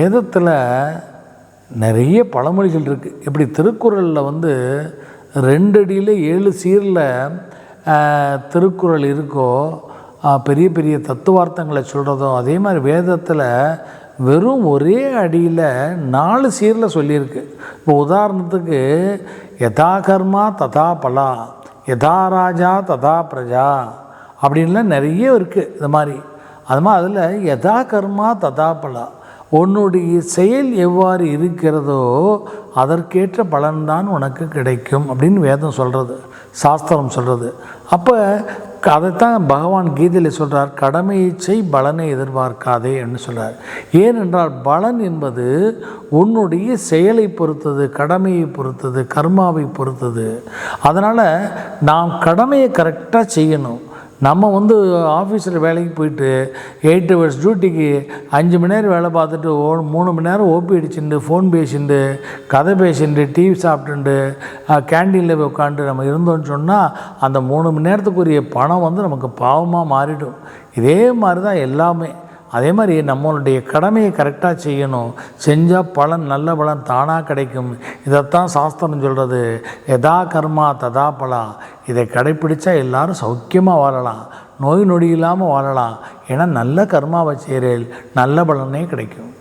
வேதத்தில் நிறைய பழமொழிகள் இருக்குது. இப்படி திருக்குறளில் 2 அடியில் 7 சீரில் திருக்குறள் இருக்கோ, பெரிய பெரிய தத்துவார்த்தங்களை சொல்கிறதோ, அதே மாதிரி வேதத்தில் வெறும் ஒரே அடியில் 4 சீரில் சொல்லியிருக்கு. இப்போ உதாரணத்துக்கு யதா கர்மா ததா பலா, யதா ராஜா ததா பிரஜா அப்படின்லாம் நிறைய இருக்குது. இது மாதிரி அதில் யதா கர்மா ததா பலா, உன்னுடைய செயல் எவ்வாறு இருக்கிறதோ அதற்கேற்ற பலன்தான் உனக்கு கிடைக்கும் அப்படின்னு வேதம் சொல்கிறது, சாஸ்திரம் சொல்கிறது. அப்போ அதைத்தான் பகவான் கீதையில் சொல்கிறார், கடமையை செய் பலனை எதிர்பார்க்காதே என்று சொல்கிறார். ஏனென்றால் பலன் என்பது உன்னுடைய செயலை பொறுத்தது, கடமையை பொறுத்தது, கர்மாவை பொறுத்தது. அதனால் நாம் கடமையை கரெக்டாக செய்யணும். நம்ம ஆஃபீஸில் வேலைக்கு போயிட்டு 8 hours டியூட்டிக்கு 5 மணி நேரம் வேலை பார்த்துட்டு 3 மணி நேரம் ஓபி அடிச்சுட்டு ஃபோன் பேசிட்டு கதை பேசிட்டு டிவி சாப்பிட்டுட்டு கேண்டீனில் போய் உட்காந்துட்டு நம்ம இருந்தோம்னு சொன்னால் அந்த 3 மணி நேரத்துக்குரிய பணம் நமக்கு பாவமாக மாறிடும். இதே மாதிரி தான் எல்லாமே. அதே மாதிரி நம்மளுடைய கடமையை கரெக்டாக செய்யணும். செஞ்சால் பலன், நல்ல பலன் தானாக கிடைக்கும். இதைத்தான் சாஸ்திரம் சொல்கிறது, யதா கர்மா ததா பலா. இதை கடைப்பிடிச்சா எல்லாரும் சௌக்கியமாக வாழலாம், நோய் நொடி இல்லாமல் வாழலாம். ஏன்னா நல்ல கர்மாவை செய்கிறேன், நல்ல பலனே கிடைக்கும்.